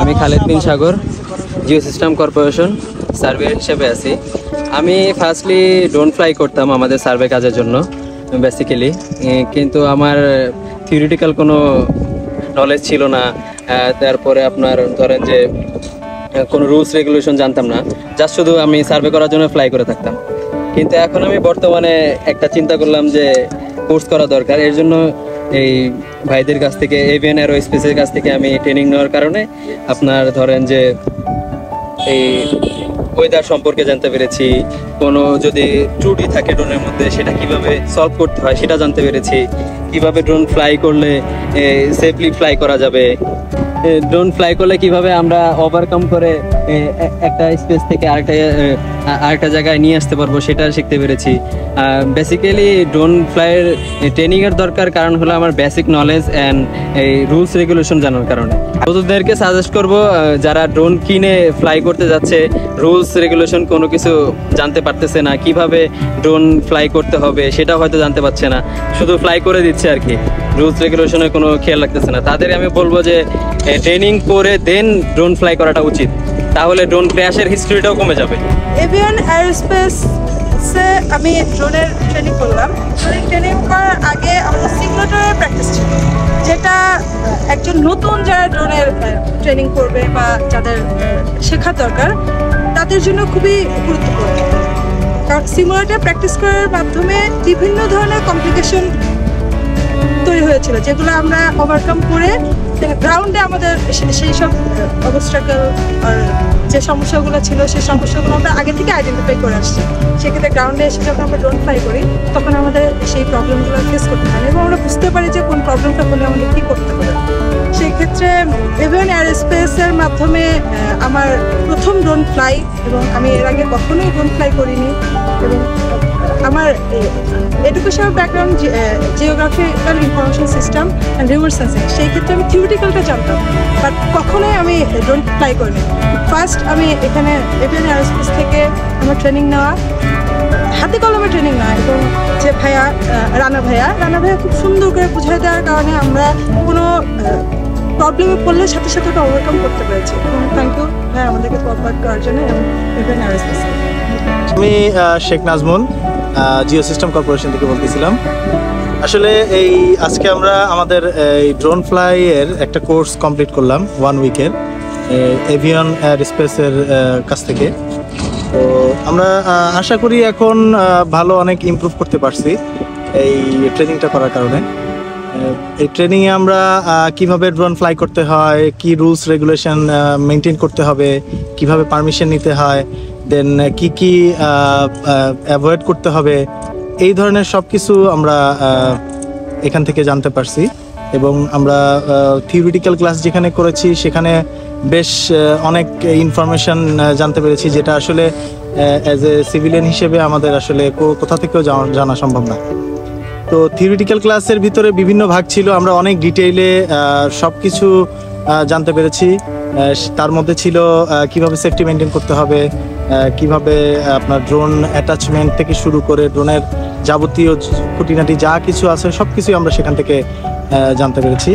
আমি খালেদ বিন সাগর, Jio system corporation survey হিসেবে আছি। আমি ফার্স্টলি ড্রোন ফ্লাই করতাম আমাদের সার্ভে কাজের জন্য বেসিক্যালি, কিন্তু আমার থিওরিটিক্যাল কোনো নলেজ ছিল না। তারপরে আপনার ধরেন যে কোনো রুলস রেগুলেশন জানতাম না, জাস্ট শুধু আমি সার্ভে করার জন্য ফ্লাই করে থাকতাম। কিন্তু এখন আমি বর্তমানে একটা চিন্তা করলাম যে কোর্স করা দরকার। এর জন্য এই ভাইদের কাছ থেকে, এভিয়ান এরোস্পেসের কাছ থেকে আমি ট্রেনিং নেওয়ার কারণে আপনার ধরেন যে এই ওয়েদার সম্পর্কে জানতে পেরেছি, কোনো যদি ত্রুটি থাকে ড্রোনের মধ্যে সেটা কিভাবে সলভ করতে হয় সেটা জানতে পেরেছি, কিভাবে ড্রোন ফ্লাই করলে সেফলি ফ্লাই করা যাবে, ড্রোন ফ্লাই করলে কিভাবে আমরা ওভারকাম করে একটা স্পেস থেকে আরেকটা জায়গায় নিয়ে আসতে পারবো সেটা শিখতে পেরেছি। বেসিক্যালি ড্রোন ফ্লাইয়ের ট্রেনিংয়ের দরকার কারণ হলো আমার বেসিক নলেজ অ্যান্ড এই রুলস রেগুলেশন জানার কারণে। ওদেরকে সাজেস্ট করব যারা ড্রোন কিনে ফ্লাই করতে যাচ্ছে, রুলস রেগুলেশন কোনো কিছু জানতে পারতেছে না, কিভাবে ড্রোন ফ্লাই করতে হবে সেটা হয়তো জানতে পারছে না, শুধু ফ্লাই করে দিচ্ছে আর কি, রুলস রেগুলেশনের কোনো খেয়াল রাখতেছে না। তাদের আমি বলবো যে ট্রেনিং করে দেন ড্রোন ফ্লাই করাটা উচিত, তাহলে ড্রোন ক্র্যাশের হিস্ট্রিটাও কমে যাবে। এভিয়ান এরোস্পেসে আমি ড্রোনের ট্রেনিং করলাম। ট্রেনিং করার আগে আমাদের সিমুলেটরের প্র্যাকটিস ছিল, যেটা একজন নতুন যারা ড্রোনের ট্রেনিং করবে বা যাদের শেখা দরকার তাদের জন্য খুবই গুরুত্বপূর্ণ। কারণ সিমুলেটর প্র্যাকটিস করার মাধ্যমে বিভিন্ন ধরনের কমপ্লিকেশন তৈরি হয়েছিল, যেগুলো আমরা ওভারকাম করে গ্রাউন্ডে আমাদের সেই সব অবস্ট্রাকল আর যে সমস্যাগুলো ছিল সেই সমস্যাগুলো আমরা আগে থেকে আইডেন্টিফাই করে আসছি। সেক্ষেত্রে গ্রাউন্ডে এসে যখন আমরা ড্রোন ফ্লাই করি তখন আমাদের সেই প্রবলেমগুলো ফেস করতে হয় এবং আমরা বুঝতে পারি যে কোন প্রবলেমটা হলে আমাদের কী করতে হবে। সেই ক্ষেত্রে এভিয়ান এরোস্পেসের মাধ্যমে আমার প্রথম ড্রোন ফ্লাই, এবং আমি এর আগে কখনোই ড্রোন ফ্লাই করিনি। এবং আমার educational background geographical information system and river sensing, সেই ক্ষেত্রে আমি থিওরিটিক্যালটা জানতাম, বাট কখনোই আমি ড্রোন ফ্লাই করিনি। ফার্স্ট আমি এখানে এভিয়ান এরোস্পেস থেকে আমার ট্রেনিং নেওয়া, হাতে কলমে ট্রেনিং নেওয়া, এবং যে ভাইয়া রানা ভাইয়া খুব সুন্দর করে বুঝাই দেওয়ার কারণে আমরা কোনো প্রবলেমে পড়লে সাথে সাথে ওটা ওভারকাম করতে পেরেছি। এবং থ্যাংক ইউ ভাইয়া আমাদেরকে কোঅপারেট করার জন্য এবং এভিয়ান এরোস্পেস। আমি শেখ নাজমুল, জিও সিস্টেম কর্পোরেশন থেকে বলতেছিলাম। আসলে এই আজকে আমরা আমাদের এই ড্রোন ফ্লাইয়ের একটা কোর্স কমপ্লিট করলাম 1 উইকের এভিয়ান এরোস্পেসের কাছ থেকে। তো আমরা আশা করি এখন ভালো অনেক ইমপ্রুভ করতে পারছি এই ট্রেনিংটা করার কারণে। এই ট্রেনিংয়ে আমরা কিভাবে ড্রোন ফ্লাই করতে হয়, কি রুলস রেগুলেশন মেনটেন করতে হবে, কিভাবে পারমিশন নিতে হয়, দেন কি কি অ্যাভয়েড করতে হবে, এই ধরনের সব কিছু আমরা এখান থেকে জানতে পারছি। এবং আমরা থিওরিটিক্যাল ক্লাস যেখানে করেছি সেখানে বেশ অনেক ইনফরমেশন জানতে পেরেছি, যেটা আসলে অ্যাজ এ সিভিলিয়ান হিসেবে আমাদের আসলে কোথা থেকেও জানা সম্ভব না। তো থিওরিটিক্যাল ক্লাসের ভিতরে বিভিন্ন ভাগ ছিল, আমরা অনেক ডিটেইলে সব কিছু জানতে পেরেছি। তার মধ্যে ছিল কিভাবে সেফটি মেনটেন করতে হবে, কিভাবে আপনার ড্রোন অ্যাটাচমেন্ট থেকে শুরু করে ড্রোনের যাবতীয় খুঁটিনাটি যা কিছু আছে সব কিছুই আমরা সেখান থেকে জানতে পেরেছি।